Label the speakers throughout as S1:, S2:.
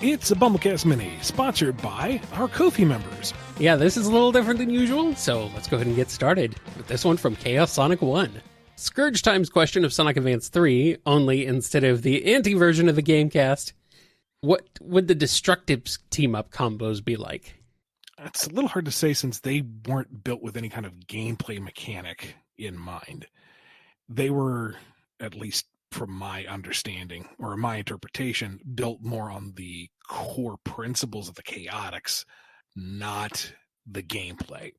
S1: It's a BumbleKast Mini, sponsored by our Ko-fi members.
S2: Yeah, this is a little different than usual, so let's go ahead and get started with this one from Chaos Sonic 1. Scourge Time's question of Sonic Advance 3, only instead of the anti-version of the Gamecast. What would the destructive team-up combos be like?
S1: It's a little hard to say since they weren't built with any kind of gameplay mechanic in mind. They were, at least from my understanding or my interpretation, built more on the core principles of the chaotics, not the gameplay,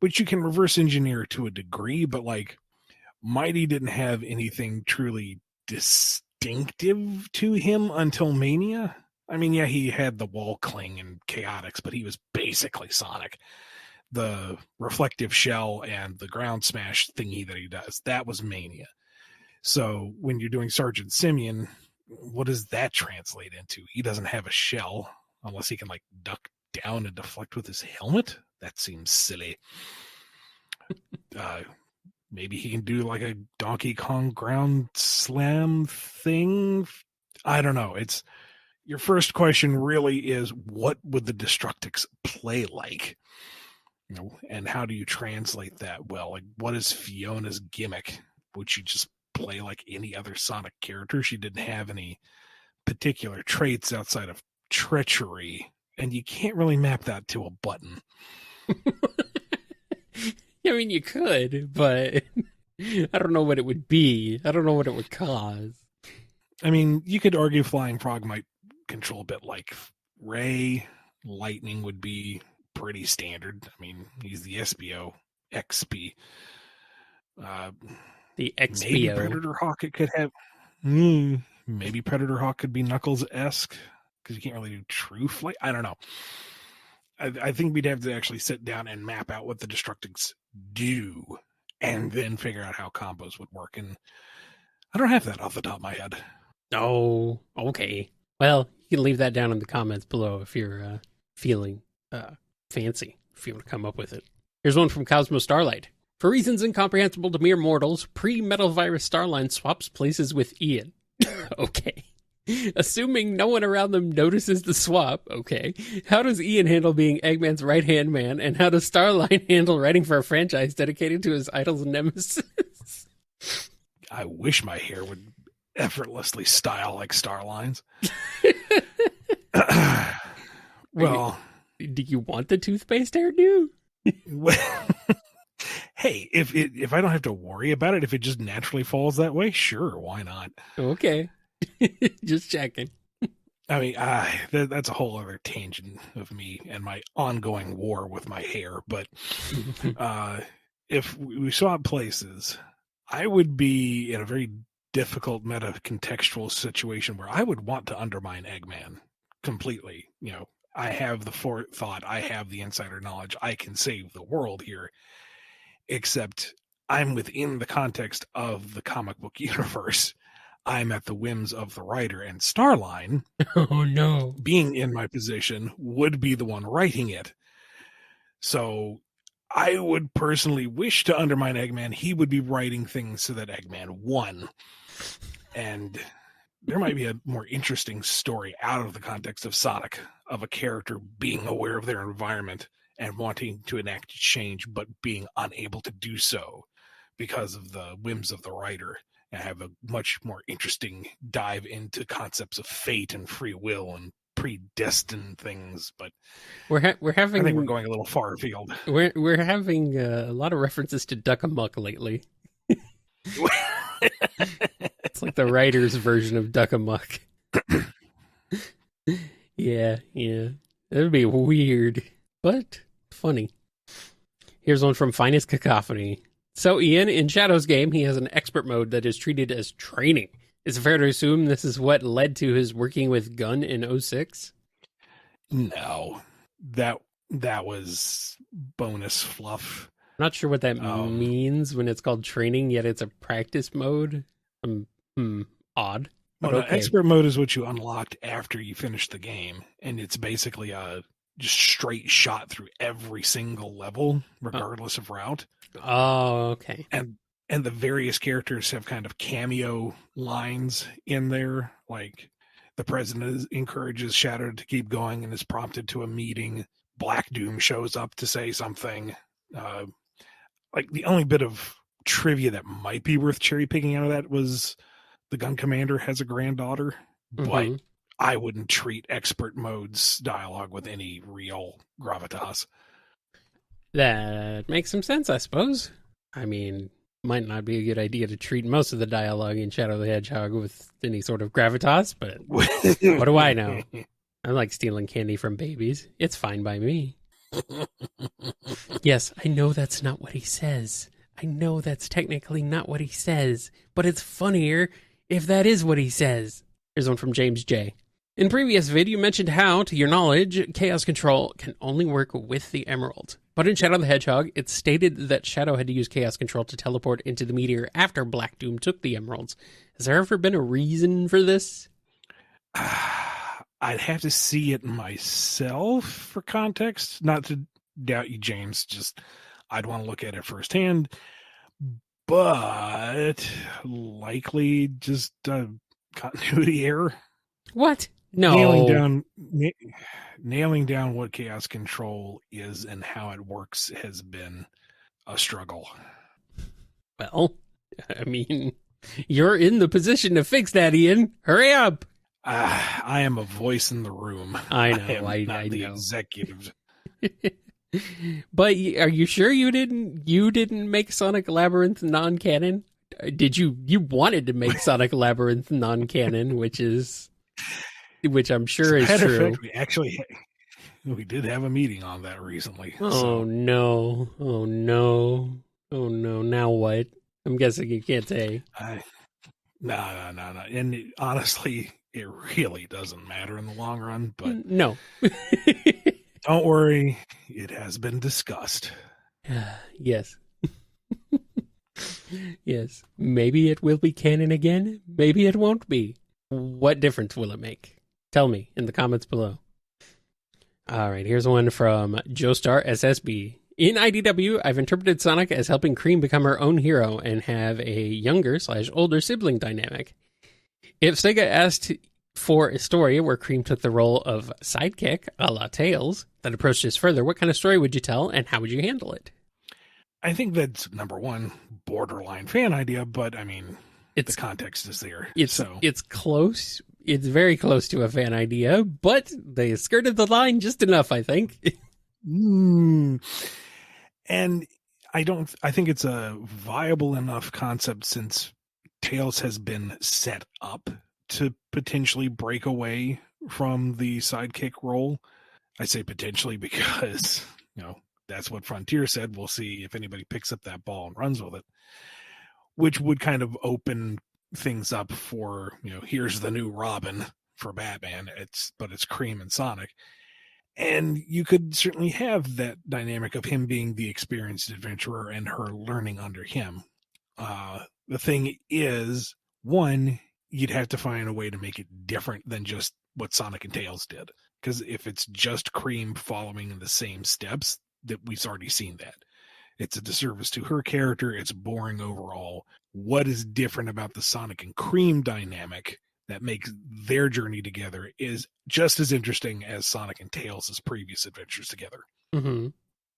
S1: which you can reverse engineer to a degree, but like Mighty didn't have anything truly distinctive to him until Mania. I mean, yeah, he had the wall cling and chaotics, but he was basically Sonic. The reflective shell and the ground smash thingy that he does, that was Mania. So when you're doing Sergeant Simeon, what does that translate into? He doesn't have a shell unless he can like duck down and deflect with his helmet. That seems silly. Maybe he can do like a Donkey Kong ground slam thing. I don't know. It's your first question really is, what would the Destructics play like? You know, and how do you translate that well? Like, what is Fiona's gimmick? Would she just play like any other Sonic character? She didn't have any particular traits outside of treachery, and you can't really map that to a button.
S2: I mean, you could, but I don't know what it would be. I don't know what it would cause.
S1: I mean, you could argue Flying Frog might control a bit like Ray. Lightning would be pretty standard. I mean, he's the SBO XP.
S2: The XBO.
S1: Maybe Predator Hawk it could have. Maybe Predator Hawk could be Knuckles-esque because you can't really do true flight. I don't know. I think we'd have to actually sit down and map out what the Destructics do and then figure out how combos would work. And I don't have that off the top of my head.
S2: Oh, okay. Well, you can leave that down in the comments below if you're feeling fancy, if you want to come up with it. Here's one from Cosmo Starlight. For reasons incomprehensible to mere mortals, pre-Metal Virus Starline swaps places with Ian. Okay. Assuming no one around them notices the swap, okay, how does Ian handle being Eggman's right-hand man, and how does Starline handle writing for a franchise dedicated to his idol's nemesis?
S1: I wish my hair would effortlessly style like Starline's. Well,
S2: do you want the toothpaste hairdo?
S1: Hey, if I don't have to worry about it, if it just naturally falls that way, sure, why not?
S2: Okay. Just checking.
S1: I mean, that's a whole other tangent of me and my ongoing war with my hair. But if we swap places, I would be in a very difficult meta-contextual situation where I would want to undermine Eggman completely. You know, I have the forethought, I have the insider knowledge, I can save the world here. Except I'm within the context of the comic book universe. I'm at the whims of the writer, and Starline,
S2: oh no,
S1: being in my position, would be the one writing it. So I would personally wish to undermine Eggman. He would be writing things so that Eggman won. And there might be a more interesting story out of the context of Sonic, of a character being aware of their environment and wanting to enact change, but being unable to do so because of the whims of the writer. And have a much more interesting dive into concepts of fate and free will and predestined things. But
S2: we're having.
S1: I think we're going a little far afield.
S2: We're having a lot of references to Duck Amuck lately. It's like the writer's version of Duck Amuck. Yeah. That'd be weird, but funny. Here's one from Finest Cacophony. So, Ian, in Shadow's game, he has an expert mode that is treated as training. Is it fair to assume this is what led to his working with Gunn in 06?
S1: No. That was bonus fluff.
S2: I'm not sure what that means when it's called training, yet it's a practice mode. Odd.
S1: Well, no, okay. Expert mode is what you unlocked after you finish the game, and it's basically a just straight shot through every single level, regardless of route.
S2: Oh, okay.
S1: And And the various characters have kind of cameo lines in there. Like the president encourages Shadow to keep going and is prompted to a meeting. Black Doom shows up to say something. Like the only bit of trivia that might be worth cherry picking out of that was the gun commander has a granddaughter, but I wouldn't treat expert mode's dialogue with any real gravitas.
S2: That makes some sense, I suppose. I mean, might not be a good idea to treat most of the dialogue in Shadow the Hedgehog with any sort of gravitas, but what do I know? I like stealing candy from babies. It's fine by me. Yes, I know that's not what he says. I know that's technically not what he says, but it's funnier if that is what he says. Here's one from James J. In previous vid, you mentioned how, to your knowledge, Chaos Control can only work with the Emerald. But in Shadow the Hedgehog, it's stated that Shadow had to use Chaos Control to teleport into the meteor after Black Doom took the Emeralds. Has there ever been a reason for this?
S1: I'd have to see it myself for context. Not to doubt you, James. Just I'd want to look at it firsthand. But likely just continuity error.
S2: What? No.
S1: Nailing down what Chaos Control is and how it works has been a struggle.
S2: Well, I mean, you're in the position to fix that, Ian. Hurry up.
S1: I am a voice in the room.
S2: I know.
S1: I am not
S2: I
S1: the
S2: know.
S1: executive.
S2: But are you sure you didn't make Sonic Labyrinth non-canon? Did you wanted to make Sonic Labyrinth non-canon, which I'm sure is true.
S1: Fact, we did have a meeting on that recently.
S2: Oh no. Now what? I'm guessing you can't say.
S1: No. And honestly, it really doesn't matter in the long run, but
S2: no.
S1: Don't worry, it has been discussed.
S2: Yes. Yes. Maybe it will be canon again. Maybe it won't be. What difference will it make? Tell me in the comments below. All right, here's one from Joestar SSB. In IDW, I've interpreted Sonic as helping Cream become her own hero and have a younger/older sibling dynamic. If Sega asked for a story where Cream took the role of sidekick, a la Tails, that approached this further, what kind of story would you tell and how would you handle it?
S1: I think that's number one, borderline fan idea, but I mean, the context is there.
S2: It's close. It's very close to a fan idea, but they skirted the line just enough, I think.
S1: And I think it's a viable enough concept since Tails has been set up to potentially break away from the sidekick role. I say potentially because, that's what Frontier said. We'll see if anybody picks up that ball and runs with it, which would kind of open things up for, here's the new Robin for Batman. It's Cream and Sonic. And you could certainly have that dynamic of him being the experienced adventurer and her learning under him. The thing is, one, you'd have to find a way to make it different than just what Sonic and Tails did. Because if it's just Cream following in the same steps, that we've already seen that. It's a disservice to her character. It's boring overall. What is different about the Sonic and Cream dynamic that makes their journey together is just as interesting as Sonic and Tails' previous adventures together.
S2: Mm-hmm.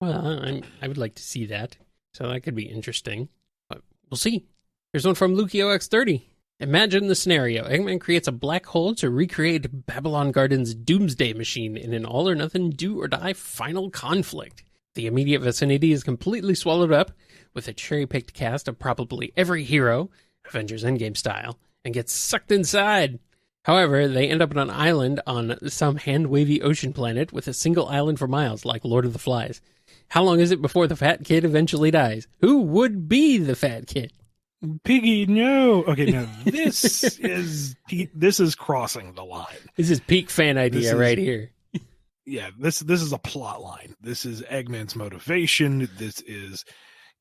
S2: Well, I would like to see that. So that could be interesting. But we'll see. Here's one from LukioX30. Imagine the scenario. Eggman creates a black hole to recreate Babylon Garden's doomsday machine in an all-or-nothing do-or-die final conflict. The immediate vicinity is completely swallowed up with a cherry-picked cast of probably every hero, Avengers Endgame style, and gets sucked inside. However, they end up on an island on some hand-wavy ocean planet with a single island for miles, like Lord of the Flies. How long is it before the fat kid eventually dies? Who would be the fat kid?
S1: Piggy, no. Okay, now this is crossing the line.
S2: This is peak fan idea right here.
S1: Yeah, this is a plot line. This is Eggman's motivation. This is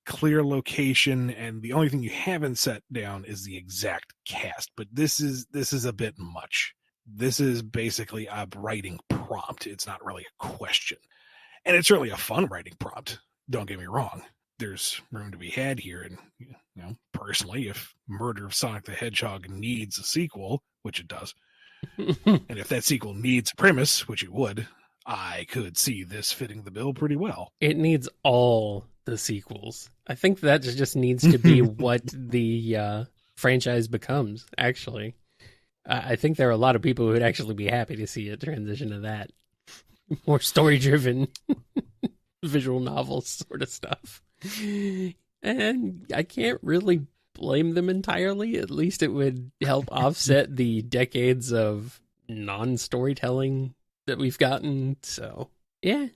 S1: clear location, and the only thing you haven't set down is the exact cast. But this is a bit much. This is basically a writing prompt. It's not really a question, and it's certainly a fun writing prompt. Don't get me wrong, there's room to be had here. And, personally, if Murder of Sonic the Hedgehog needs a sequel, which it does, and if that sequel needs a premise, which it would, I could see this fitting the bill pretty well.
S2: It needs all the sequels. I think that just needs to be what the franchise becomes, actually. I think there are a lot of people who would actually be happy to see it transition to that. More story-driven visual novels sort of stuff. And I can't really blame them entirely. At least it would help offset the decades of non-storytelling that we've gotten. So, yeah.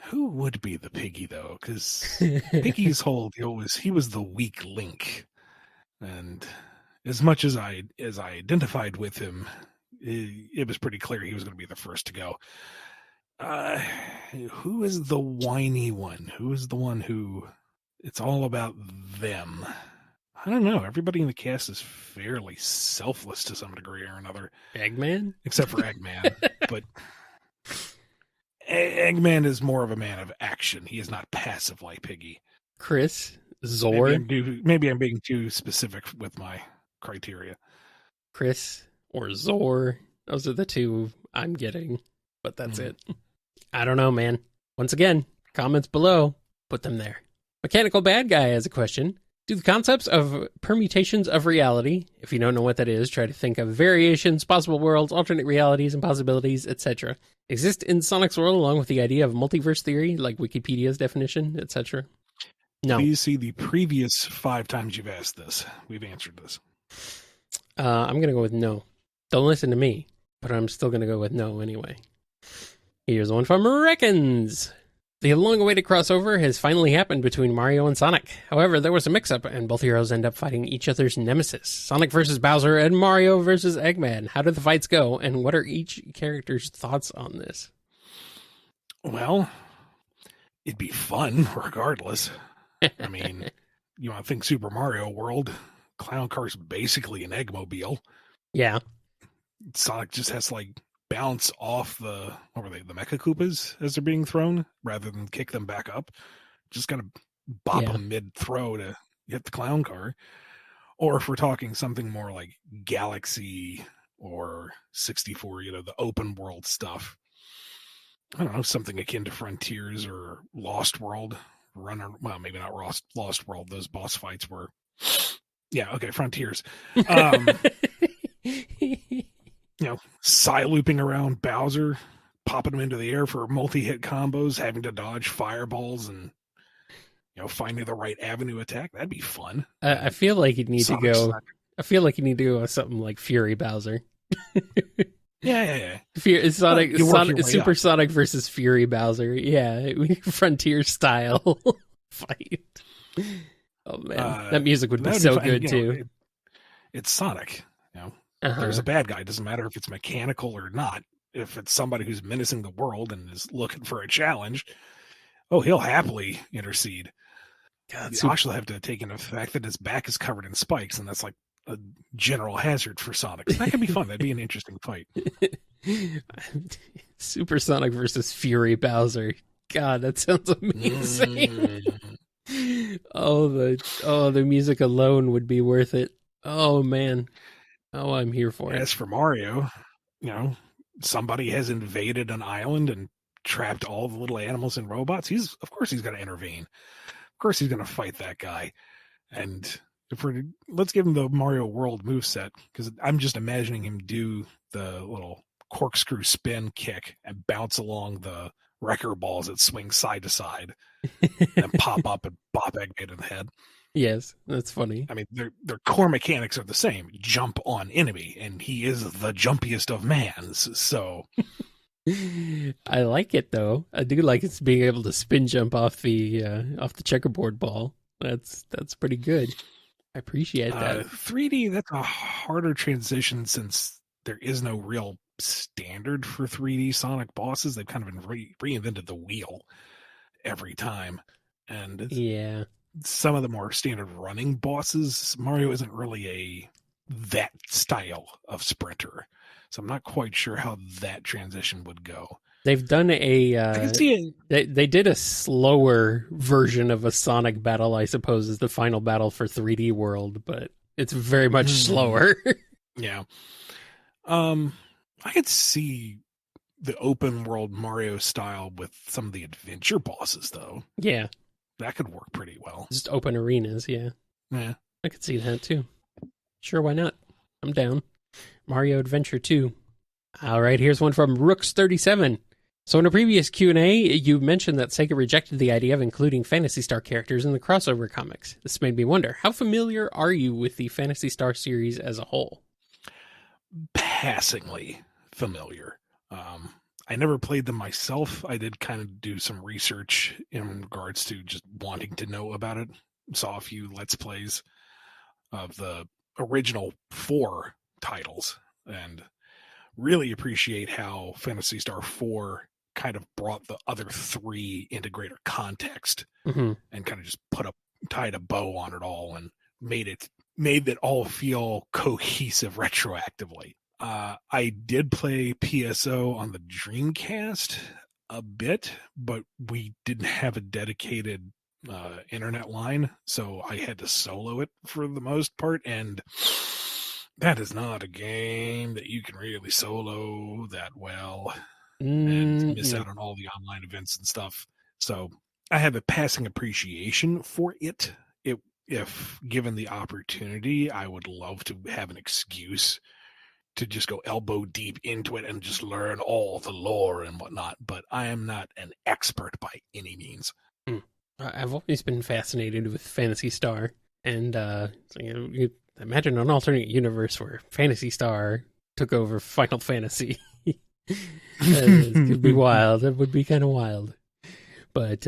S1: Who would be the Piggy, though? Because Piggy's whole deal was he was the weak link. And as much as I identified with him, it was pretty clear he was going to be the first to go. Who is the whiny one? Who is the one who it's all about them? I don't know. Everybody in the cast is fairly selfless to some degree or another.
S2: Eggman?
S1: Except for Eggman. But Eggman is more of a man of action. He is not passive like Piggy.
S2: Chris? Zor?
S1: Maybe I'm being too specific with my criteria.
S2: Chris or Zor? Those are the two I'm getting. But that's it. I don't know, man. Once again, comments below. Put them there. Mechanical Bad Guy has a question. Do the concepts of permutations of reality, if you don't know what that is, try to think of variations, possible worlds, alternate realities, and possibilities, etc., exist in Sonic's world along with the idea of multiverse theory, like Wikipedia's definition, etc.? No.
S1: Please see the previous 5 times you've asked this. We've answered this.
S2: I'm going to go with no. Don't listen to me, but I'm still going to go with no anyway. Here's one from Reckons. The long-awaited crossover has finally happened between Mario and Sonic. However, there was a mix-up, and both heroes end up fighting each other's nemesis. Sonic versus Bowser and Mario versus Eggman. How did the fights go, and what are each character's thoughts on this?
S1: Well, it'd be fun regardless. I mean, you want to think Super Mario World, Clown Car's basically an Eggmobile.
S2: Yeah.
S1: Sonic just has to, bounce off the Mecha Koopas as they're being thrown rather than kick them back up. Just kind of bop them mid-throw to hit the clown car. Or if we're talking something more like Galaxy or 64, the open world stuff. I don't know, something akin to Frontiers or Lost World. Well, maybe not Lost World. Those boss fights were... Yeah, okay, Frontiers. Side-looping around Bowser, popping him into the air for multi-hit combos, having to dodge fireballs and, finding the right avenue attack. That'd be fun.
S2: I feel like you'd need to go... I feel like you need to go with something like Fury Bowser.
S1: Yeah.
S2: Super Sonic versus Fury Bowser. Yeah, Frontier style fight. Oh, man. That music would be so good, too.
S1: It's Sonic, There's a bad guy. It doesn't matter if it's mechanical or not. If it's somebody who's menacing the world and is looking for a challenge, he'll happily intercede. God, you actually have to take into the fact that his back is covered in spikes, and that's like a general hazard for Sonic. So that could be fun. That'd be an interesting fight.
S2: Super Sonic versus Fury Bowser. God, that sounds amazing. The music alone would be worth it. Oh, man. Oh, I'm here for it.
S1: As for Mario, somebody has invaded an island and trapped all the little animals and robots. Of course he's going to intervene. Of course he's going to fight that guy. And let's give him the Mario World moveset, because I'm just imagining him do the little corkscrew spin kick and bounce along the wrecker balls that swing side to side and pop up and bop Eggman in the head.
S2: Yes, that's funny.
S1: I mean, their core mechanics are the same. Jump on enemy, and he is the jumpiest of mans, so...
S2: I like it, though. I do like it being able to spin jump off the checkerboard ball. That's pretty good. I appreciate that.
S1: 3D, that's a harder transition since there is no real standard for 3D Sonic bosses. They've kind of been reinvented the wheel every time. And
S2: yeah,
S1: some of the more standard running bosses, Mario isn't really that style of sprinter. So I'm not quite sure how that transition would go.
S2: They've done
S1: I can see it.
S2: they did a slower version of a Sonic battle, I suppose, is the final battle for 3D World, but it's very much slower.
S1: Yeah. I could see the open world Mario style with some of the adventure bosses, though.
S2: Yeah.
S1: That could work pretty well.
S2: Just open arenas, yeah.
S1: Yeah.
S2: I could see that, too. Sure, why not? I'm down. Mario Adventure 2. All right, here's one from Rooks37. So in a previous Q&A, you mentioned that Sega rejected the idea of including Phantasy Star characters in the crossover comics. This made me wonder, how familiar are you with the Phantasy Star series as a whole?
S1: Passingly familiar. I never played them myself. I did kind of do some research in regards to just wanting to know about it. Saw a few Let's Plays of the original 4 titles and really appreciate how Phantasy Star 4 kind of brought the other 3 into greater context and kind of just tied a bow on it all and made it all feel cohesive retroactively. I did play PSO on the Dreamcast a bit, but we didn't have a dedicated internet line, so I had to solo it for the most part, and that is not a game that you can really solo that well and miss out on all the online events and stuff. So I have a passing appreciation for it. If given the opportunity, I would love to have an excuse to just go elbow deep into it and just learn all the lore and whatnot. But I am not an expert by any means.
S2: I've always been fascinated with Phantasy Star. And you imagine an alternate universe where Phantasy Star took over Final Fantasy. It could be wild. It would be kind of wild. But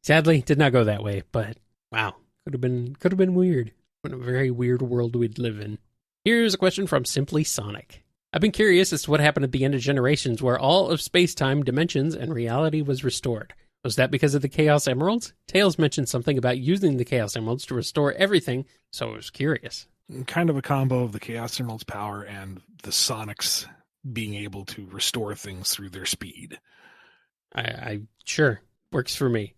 S2: sadly, did not go that way. But wow, could have been weird. What a very weird world we'd live in. Here's a question from Simply Sonic. I've been curious as to what happened at the end of Generations, where all of space-time, dimensions, and reality was restored. Was that because of the Chaos Emeralds? Tails mentioned something about using the Chaos Emeralds to restore everything, so I was curious.
S1: Kind of a combo of the Chaos Emeralds' power and the Sonics being able to restore things through their speed.
S2: I sure, works for me.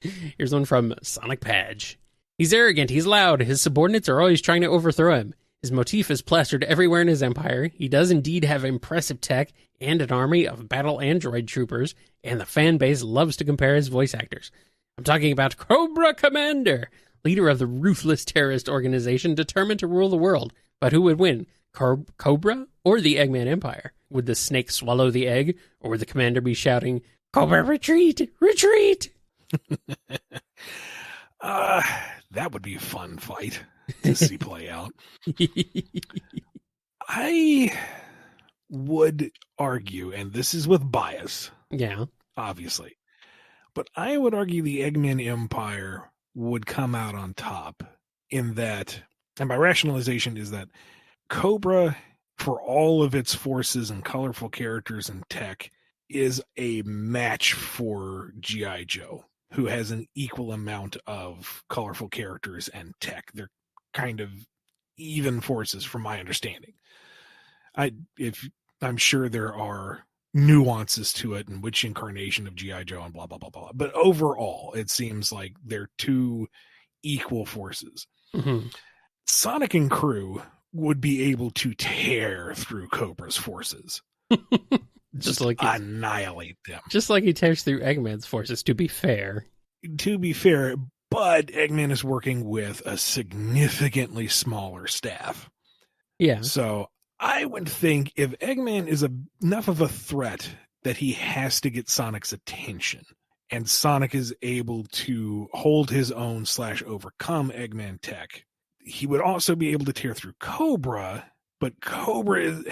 S2: Here's one from Sonic Padge. He's arrogant, he's loud, his subordinates are always trying to overthrow him. His motif is plastered everywhere in his empire. He does indeed have impressive tech and an army of battle android troopers, and the fan base loves to compare his voice actors. I'm talking about Cobra Commander, leader of the ruthless terrorist organization determined to rule the world. But who would win, Cobra or the Eggman Empire? Would the snake swallow the egg, or would the commander be shouting, Cobra, retreat, retreat?
S1: That would be a fun fight to see play out. I would argue, and this is with bias,
S2: yeah,
S1: obviously, but I would argue the Eggman Empire would come out on top in that, and my rationalization is that Cobra, for all of its forces and colorful characters and tech, is a match for G.I. Joe, who has an equal amount of colorful characters and tech. They're kind of even forces from my understanding. I'm sure there are nuances to it and which incarnation of G.I. Joe and blah, blah, blah, blah. But overall, it seems like they're two equal forces.
S2: Mm-hmm.
S1: Sonic and crew would be able to tear through Cobra's forces. Just like annihilate them.
S2: Just like he tears through Eggman's forces, to be fair.
S1: To be fair, but Eggman is working with a significantly smaller staff.
S2: Yeah.
S1: So I would think if Eggman is enough of a threat that he has to get Sonic's attention, and Sonic is able to hold his own / overcome Eggman tech, he would also be able to tear through Cobra, but Cobra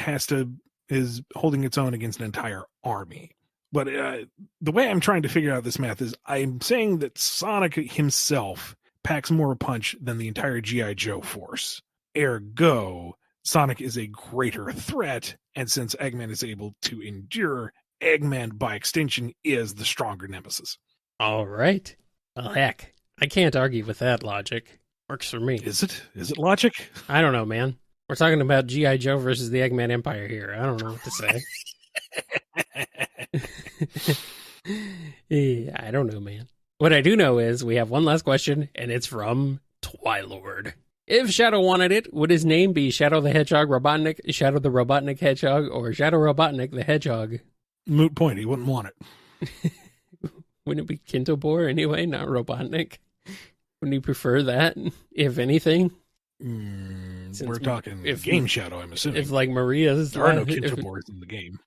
S1: is holding its own against an entire army. But the way I'm trying to figure out this math is I'm saying that Sonic himself packs more punch than the entire G.I. Joe force. Ergo, Sonic is a greater threat, and since Eggman is able to endure, Eggman, by extension, is the stronger nemesis.
S2: All right. Well, heck, I can't argue with that logic. Works for me.
S1: Is it? Is it logic?
S2: I don't know, man. We're talking about G.I. Joe versus the Eggman Empire here. I don't know what to say. Yeah, I don't know, man. What I do know is we have one last question, and it's from Twilord. If Shadow wanted it, would his name be Shadow the Hedgehog Robotnik, Shadow the Robotnik Hedgehog, or Shadow Robotnik the Hedgehog?
S1: Moot point. He wouldn't want it.
S2: Wouldn't it be Kintobor anyway, not Robotnik? Wouldn't you prefer that, if anything?
S1: We're talking game Shadow, I'm assuming.
S2: If like Maria's...
S1: There are no Kintobors in the game.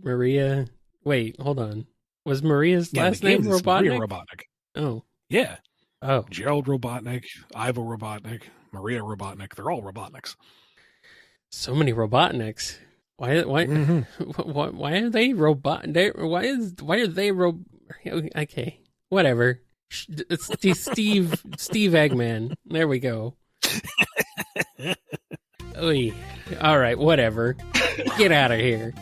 S2: Maria... Wait, hold on. Was Maria's last name Robotnik?
S1: Maria Robotnik.
S2: Oh.
S1: Yeah.
S2: Oh.
S1: Gerald Robotnik, Ivo Robotnik, Maria Robotnik. They're all Robotniks.
S2: So many Robotniks. Why are they robot? Why are they okay, whatever. It's Steve Eggman. There we go. Oy. All right, whatever. Get out of here.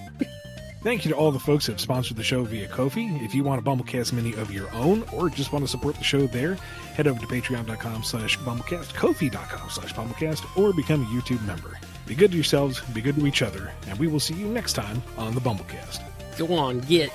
S1: Thank you to all the folks who have sponsored the show via Ko-fi. If you want a BumbleKast Mini of your own, or just want to support the show there, head over to patreon.com/BumbleKast, Ko-fi.com/BumbleKast, or become a YouTube member. Be good to yourselves, be good to each other, and we will see you next time on the BumbleKast.
S2: Go on, get.